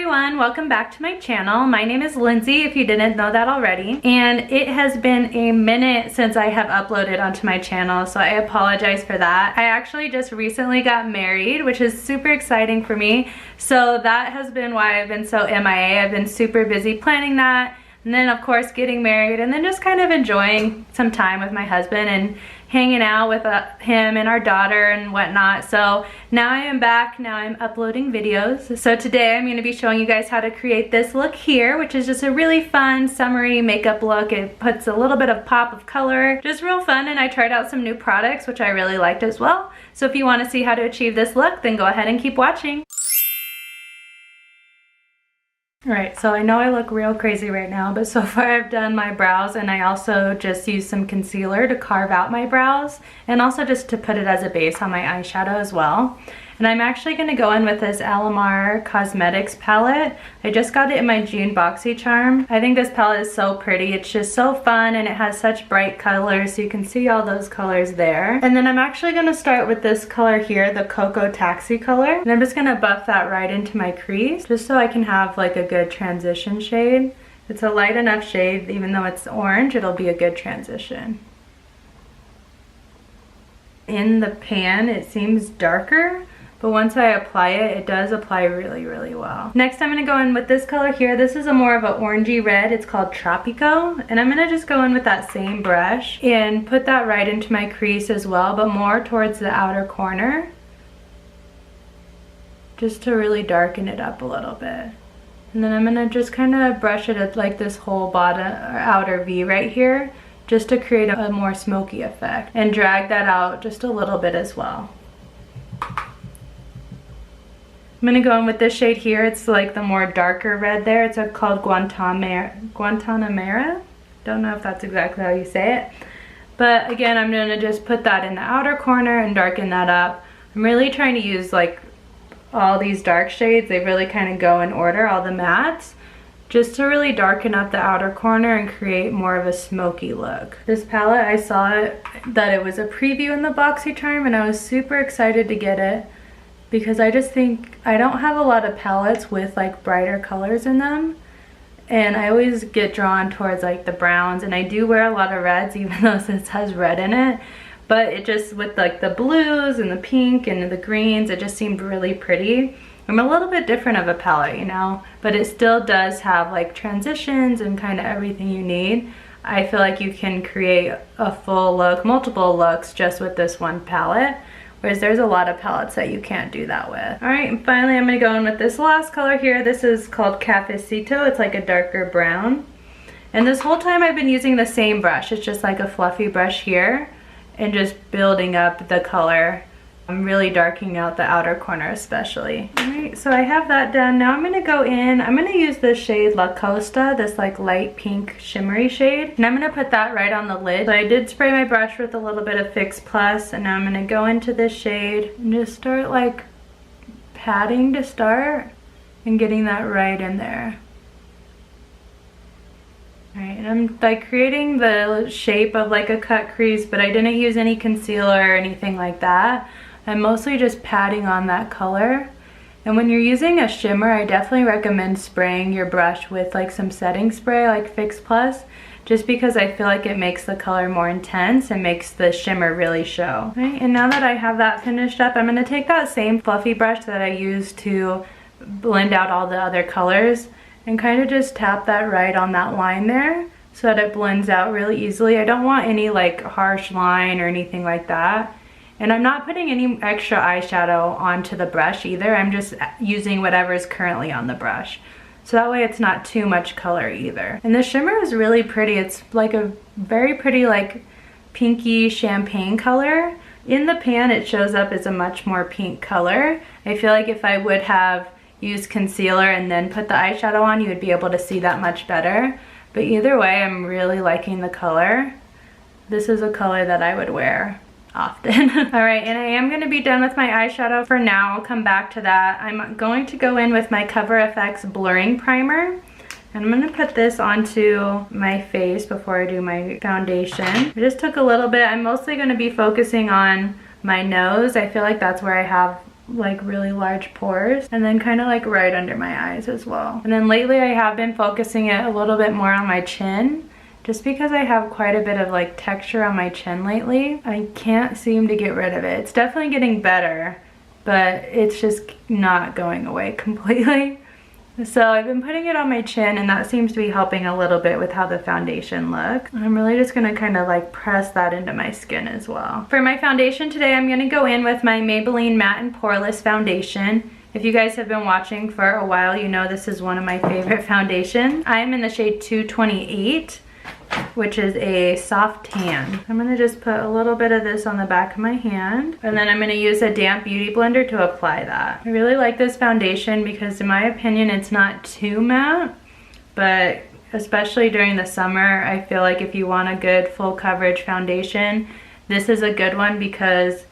everyone, welcome back to my channel. My name is Lindsay, if you didn't know that already, and it has been a minute since I have uploaded onto my channel, so I apologize for that. I actually just recently got married, which is super exciting for me, so that has been why I've been so MIA. I've been super busy planning that, and then of course getting married, and then just kind of enjoying some time with my husband and hanging out with him and our daughter and whatnot. So now I am back, now I'm uploading videos. So today I'm going to be showing you guys how to create this look here, which is just a really fun summery makeup look. It puts a little bit of pop of color, just real fun, and I tried out some new products which I really liked as well. So if you want to see how to achieve this look, then go ahead and keep watching. Alright, so I know I look real crazy right now, but so far I've done my brows, and I also just used some concealer to carve out my brows and also just to put it as a base on my eyeshadow as well. And I'm actually going to go in with this Alamar Cosmetics palette. I just got it in my June BoxyCharm. I think this palette is so pretty. It's just so fun, and it has such bright colors, so you can see all those colors there. And then I'm actually going to start with this color here, the Cocoa Taxi color. And I'm just going to buff that right into my crease, just so I can have like a good transition shade. It's a light enough shade, even though it's orange, it'll be a good transition. In the pan, it seems darker, but once I apply it, it does apply really, really well. Next, I'm gonna go in with this color here. This is a more of an orangey red. It's called Tropico. And I'm gonna just go in with that same brush and put that right into my crease as well, but more towards the outer corner, just to really darken it up a little bit. And then I'm gonna just kind of brush it at like this whole bottom or outer V right here, just to create a more smoky effect, and drag that out just a little bit as well. I'm going to go in with this shade here. It's like the more darker red there. It's called Guantanamera. Don't know if that's exactly how you say it. But again, I'm going to just put that in the outer corner and darken that up. I'm really trying to use like all these dark shades. They really kind of go in order, all the mattes, just to really darken up the outer corner and create more of a smoky look. This palette, I saw that it was a preview in the BoxyCharm, and I was super excited to get it, because I just think I don't have a lot of palettes with like brighter colors in them, and I always get drawn towards like the browns, and I do wear a lot of reds even though this has red in it, but it just, with like the blues and the pink and the greens, it just seemed really pretty. I'm a little bit different of a palette, you know, but it still does have like transitions and kind of everything you need. I feel like you can create a full look, multiple looks just with this one palette, whereas there's a lot of palettes that you can't do that with. Alright, and finally I'm going to go in with this last color here. This is called Cafecito. It's like a darker brown. And this whole time I've been using the same brush. It's just like a fluffy brush here, and just building up the color. I'm really darkening out the outer corner especially. Alright, so I have that done. Now I'm going to go in, I'm going to use this shade La Costa, this like light pink shimmery shade. And I'm going to put that right on the lid. So I did spray my brush with a little bit of Fix Plus, and now I'm going to go into this shade and just start like patting to start and getting that right in there. Alright, and I'm like creating the shape of like a cut crease, but I didn't use any concealer or anything like that. I'm mostly just patting on that color. And when you're using a shimmer, I definitely recommend spraying your brush with like some setting spray like Fix Plus, just because I feel like it makes the color more intense and makes the shimmer really show. Right, and now that I have that finished up, I'm going to take that same fluffy brush that I used to blend out all the other colors and kind of just tap that right on that line there so that it blends out really easily. I don't want any like harsh line or anything like that. And I'm not putting any extra eyeshadow onto the brush either. I'm just using whatever is currently on the brush. So that way it's not too much color either. And the shimmer is really pretty. It's like a very pretty like pinky champagne color. In the pan it shows up as a much more pink color. I feel like if I would have used concealer and then put the eyeshadow on, you would be able to see that much better. But either way, I'm really liking the color. This is a color that I would wear often. Alright, and I am going to be done with my eyeshadow for now. I'll come back to that. I'm going to go in with my Cover FX Blurring Primer. And I'm going to put this onto my face before I do my foundation. I just took a little bit. I'm mostly going to be focusing on my nose. I feel like that's where I have like really large pores, and then kind of like right under my eyes as well. And then lately I have been focusing it a little bit more on my chin, just because I have quite a bit of like texture on my chin lately. I can't seem to get rid of it. It's definitely getting better, but it's just not going away completely. So I've been putting it on my chin, and that seems to be helping a little bit with how the foundation looks. I'm really just gonna kind of like press that into my skin as well. For my foundation today, I'm gonna go in with my Maybelline Matte and Poreless Foundation. If you guys have been watching for a while, you know this is one of my favorite foundations. I'm in the shade 228. Which is a soft tan. I'm gonna just put a little bit of this on the back of my hand, and then I'm gonna use a damp beauty blender to apply that. I really like this foundation because in my opinion it's not too matte, but especially during the summer, I feel like if you want a good full coverage foundation, this is a good one because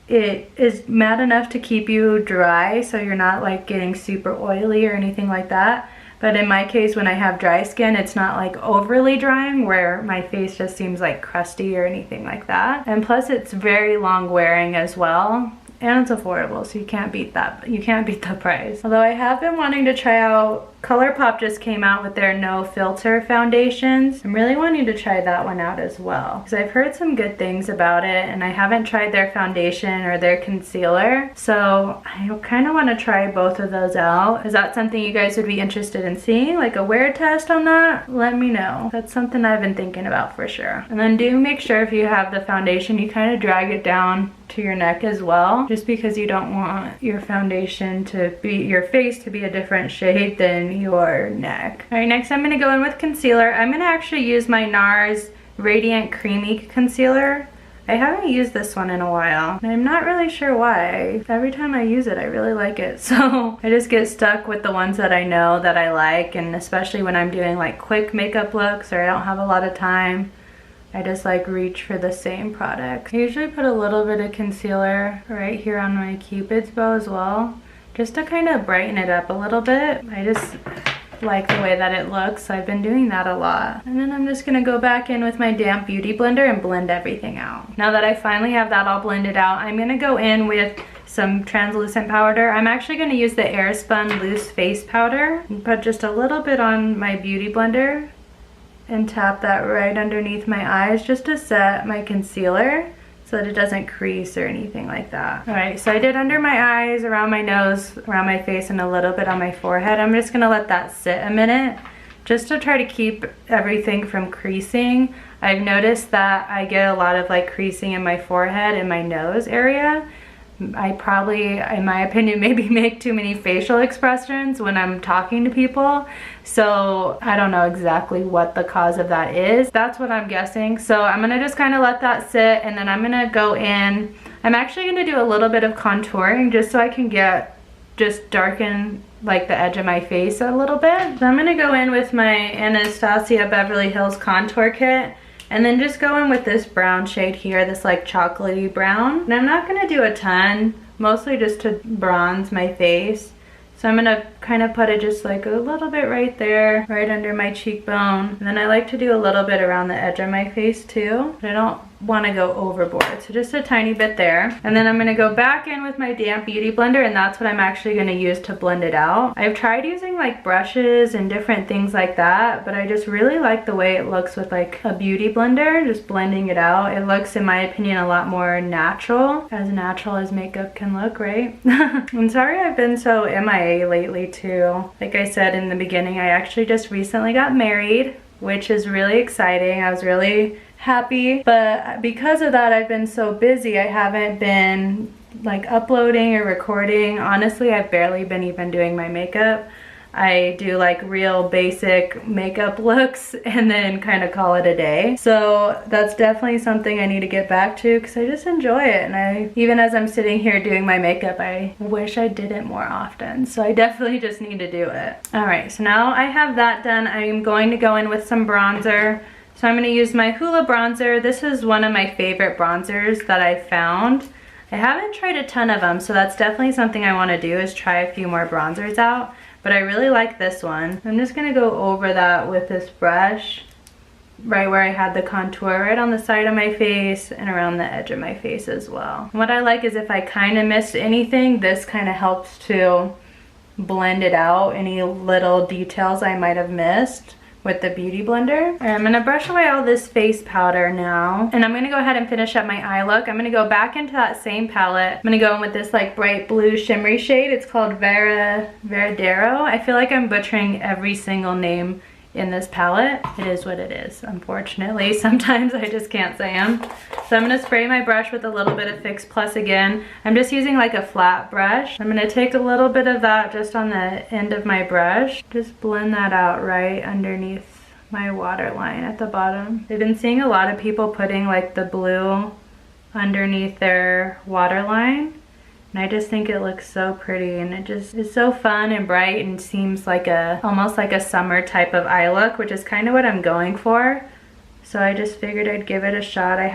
it is matte enough to keep you dry, so you're not like getting super oily or anything like that. But in my case, when I have dry skin, it's not like overly drying where my face just seems like crusty or anything like that. And plus it's very long wearing as well. And it's affordable, so you can't beat that. You can't beat the price. Although I have been wanting to try out, ColourPop just came out with their no filter foundations. I'm really wanting to try that one out as well, because I've heard some good things about it, and I haven't tried their foundation or their concealer. So I kind of want to try both of those out. Is that something you guys would be interested in seeing? Like a wear test on that? Let me know. That's something I've been thinking about for sure. And then do make sure if you have the foundation, you kind of drag it down to your neck as well, just because you don't want your foundation to be, your face to be a different shade than your neck. All right, next I'm gonna go in with concealer. I'm gonna actually use my NARS Radiant Creamy Concealer. I haven't used this one in a while, and I'm not really sure why. Every time I use it, I really like it. So I just get stuck with the ones that I know that I like, and especially when I'm doing like quick makeup looks or I don't have a lot of time, I just like reach for the same product. I usually put a little bit of concealer right here on my Cupid's bow as well, just to kind of brighten it up a little bit. I just like the way that it looks, so I've been doing that a lot. And then I'm just gonna go back in with my damp beauty blender and blend everything out. Now that I finally have that all blended out, I'm gonna go in with some translucent powder. I'm actually gonna use the Airspun Loose Face Powder and put just a little bit on my beauty blender and tap that right underneath my eyes just to set my concealer so that it doesn't crease or anything like that. All right, so I did under my eyes, around my nose, around my face, and a little bit on my forehead. I'm just gonna let that sit a minute just to try to keep everything from creasing. I've noticed that I get a lot of like creasing in my forehead and my nose area. I probably, in my opinion, maybe make too many facial expressions when I'm talking to people. So I don't know exactly what the cause of that is. That's what I'm guessing. So I'm gonna just kind of let that sit, and then I'm gonna go in. I'm actually gonna do a little bit of contouring just so I can just darken like the edge of my face a little bit. So I'm gonna go in with my Anastasia Beverly Hills contour kit, and then just go in with this brown shade here, this like chocolatey brown. And I'm not gonna do a ton, mostly just to bronze my face. So I'm gonna kind of put it just like a little bit right there, right under my cheekbone. And then I like to do a little bit around the edge of my face too, but I don't want to go overboard, so just a tiny bit there. And then I'm going to go back in with my damp beauty blender, and that's what I'm actually going to use to blend it out. I've tried using like brushes and different things like that, but I just really like the way it looks with like a beauty blender, just blending it out. It looks, in my opinion, a lot more natural as makeup can look, right? I'm sorry I've been so MIA lately too. Like I said in the beginning, I actually just recently got married, which is really exciting. I was really happy, but because of that I've been so busy, I haven't been like uploading or recording. Honestly, I've barely been even doing my makeup. I do like real basic makeup looks and then kind of call it a day. So that's definitely something I need to get back to because I just enjoy it. And even as I'm sitting here doing my makeup, I wish I did it more often. So I definitely just need to do it. All right, so now I have that done. I'm going to go in with some bronzer. So I'm going to use my Hoola bronzer. This is one of my favorite bronzers that I've found. I haven't tried a ton of them, so that's definitely something I want to do, is try a few more bronzers out. But I really like this one. I'm just going to go over that with this brush right where I had the contour, right on the side of my face and around the edge of my face as well. And what I like is if I kind of missed anything, this kind of helps to blend it out, any little details I might have missed with the Beauty Blender. All right, I'm gonna brush away all this face powder now, and I'm gonna go ahead and finish up my eye look. I'm gonna go back into that same palette. I'm gonna go in with this like bright blue shimmery shade. It's called Veradero. I feel like I'm butchering every single name in this palette. It is what it is, unfortunately. Sometimes I just can't say them. So I'm gonna spray my brush with a little bit of Fix Plus again. I'm just using like a flat brush. I'm gonna take a little bit of that just on the end of my brush. Just blend that out right underneath my waterline at the bottom. I've been seeing a lot of people putting like the blue underneath their waterline. And I just think it looks so pretty, and it just is so fun and bright and seems like almost like a summer type of eye look, which is kind of what I'm going for. So I just figured I'd give it a shot. I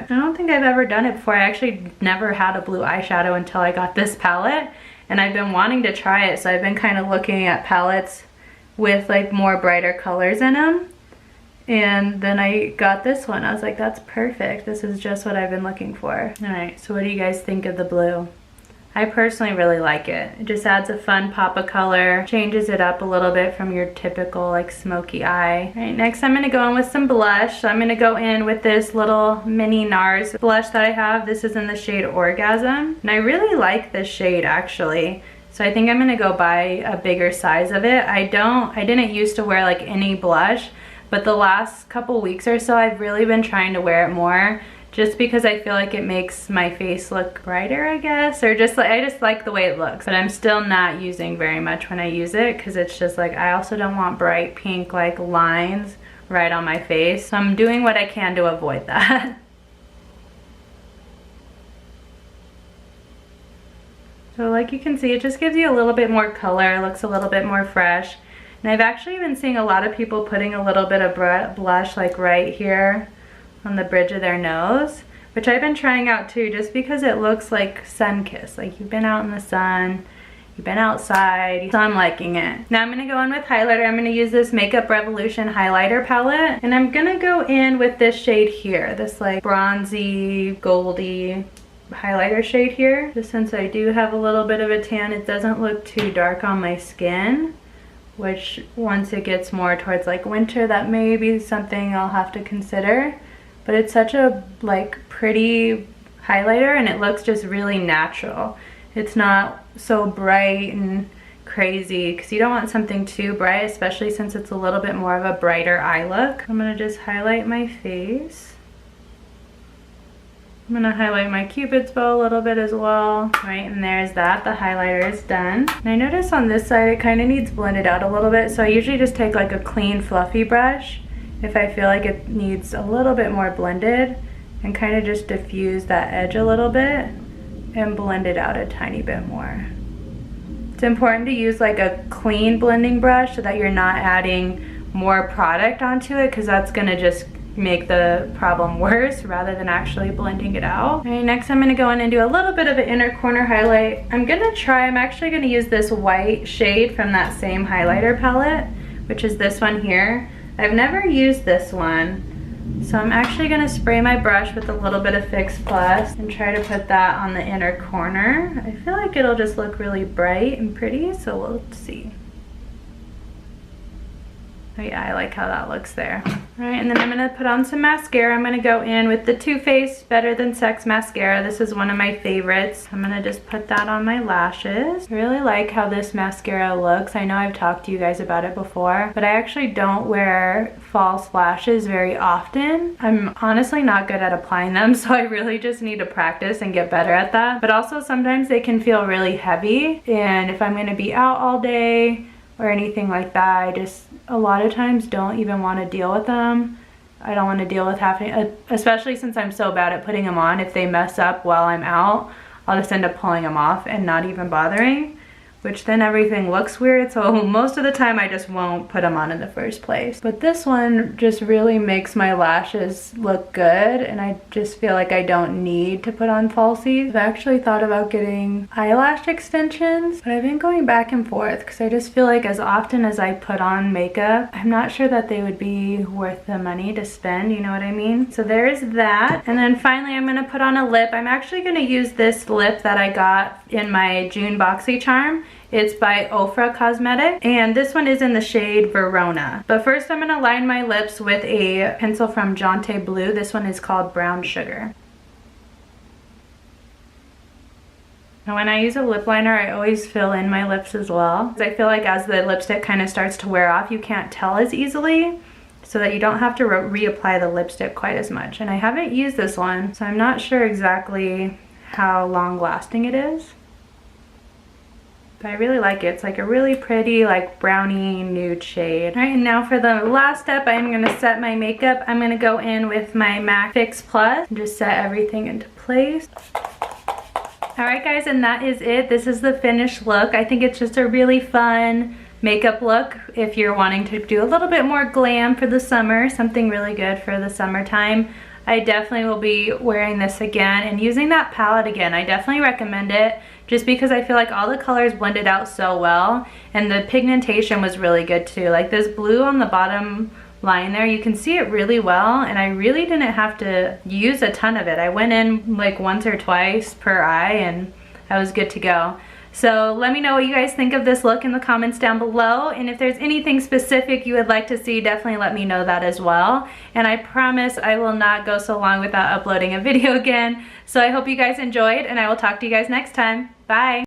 don't think I've ever done it before. I actually never had a blue eyeshadow until I got this palette, and I've been wanting to try it. So I've been kind of looking at palettes with like more brighter colors in them. And then I got this one. I was like, that's perfect. This is just what I've been looking for. All right, so what do you guys think of the blue? I personally really like it. It just adds a fun pop of color, changes it up a little bit from your typical like smoky eye. All right, next I'm gonna go in with some blush. So I'm gonna go in with this little mini NARS blush that I have. This is in the shade Orgasm. And I really like this shade actually. So I think I'm gonna go buy a bigger size of it. I didn't used to wear like any blush, but the last couple weeks or so I've really been trying to wear it more, just because I feel like it makes my face look brighter, I guess, or just like, I just like the way it looks. But I'm still not using very much when I use it, because it's just like, I also don't want bright pink like lines right on my face. So I'm doing what I can to avoid that. So like you can see, it just gives you a little bit more color, looks a little bit more fresh. And I've actually been seeing a lot of people putting a little bit of blush like right here on the bridge of their nose, which I've been trying out too, just because it looks like sun-kissed, like you've been out in the sun, you've been outside, so I'm liking it. Now I'm gonna go in with highlighter. I'm gonna use this Makeup Revolution highlighter palette, and I'm gonna go in with this shade here, this like bronzy, goldy highlighter shade here. Just since I do have a little bit of a tan, it doesn't look too dark on my skin, which once it gets more towards like winter, that may be something I'll have to consider. But it's such a like pretty highlighter, and it looks just really natural. It's not so bright and crazy, because you don't want something too bright, especially since it's a little bit more of a brighter eye look. I'm gonna just highlight my face. I'm gonna highlight my Cupid's bow a little bit as well. Right, and there's that, the highlighter is done. And I notice on this side it kind of needs blended out a little bit, so I usually just take like a clean fluffy brush if I feel like it needs a little bit more blended, and kind of just diffuse that edge a little bit and blend it out a tiny bit more. It's important to use like a clean blending brush so that you're not adding more product onto it, because that's gonna just make the problem worse rather than actually blending it out. All right, next I'm gonna go in and do a little bit of an inner corner highlight. I'm actually gonna use this white shade from that same highlighter palette, which is this one here. I've never used this one, so I'm actually gonna spray my brush with a little bit of Fix Plus and try to put that on the inner corner. I feel like it'll just look really bright and pretty, so we'll see. Oh yeah, I like how that looks there. All right, and then I'm gonna put on some mascara. I'm gonna go in with the Too Faced Better Than Sex mascara. This is one of my favorites. I'm gonna just put that on my lashes. I really like how this mascara looks. I know I've talked to you guys about it before, but I actually don't wear false lashes very often. I'm honestly not good at applying them, so I really just need to practice and get better at that. But also sometimes they can feel really heavy, and if I'm gonna be out all day or anything like that, I just a lot of times don't even want to deal with them. I don't want to deal with having, especially since I'm so bad at putting them on. If they mess up while I'm out, I'll just end up pulling them off and not even bothering. which then everything looks weird. So most of the time I just won't put them on in the first place. But this one just really makes my lashes look good, and I just feel like I don't need to put on falsies. I've actually thought about getting eyelash extensions, but I've been going back and forth because I just feel like as often as I put on makeup, I'm not sure that they would be worth the money to spend, you know what I mean? So there's that. And then finally I'm gonna put on a lip. I'm actually gonna use this lip that I got in my June BoxyCharm. It's by Ofra Cosmetics, and this one is in the shade Verona. But first I'm gonna line my lips with a pencil from Jonte Blue. This one is called Brown Sugar. Now when I use a lip liner, I always fill in my lips as well. I feel like as the lipstick kind of starts to wear off, you can't tell as easily, so that you don't have to reapply the lipstick quite as much. And I haven't used this one, so I'm not sure exactly how long lasting it is. But I really like it. It's like a really pretty, like brownie nude shade. All right, and now for the last step, I'm gonna set my makeup. I'm gonna go in with my MAC Fix Plus and just set everything into place. Alright guys, and that is it. This is the finished look. I think it's just a really fun makeup look if you're wanting to do a little bit more glam for the summer, something really good for the summertime. I definitely will be wearing this again and using that palette again. I definitely recommend it just because I feel like all the colors blended out so well, and the pigmentation was really good too. Like this blue on the bottom line there, you can see it really well, and I really didn't have to use a ton of it. I went in like once or twice per eye and I was good to go. So let me know what you guys think of this look in the comments down below, and if there's anything specific you would like to see, definitely let me know that as well. And I promise I will not go so long without uploading a video again. So I hope you guys enjoyed, and I will talk to you guys next time. Bye!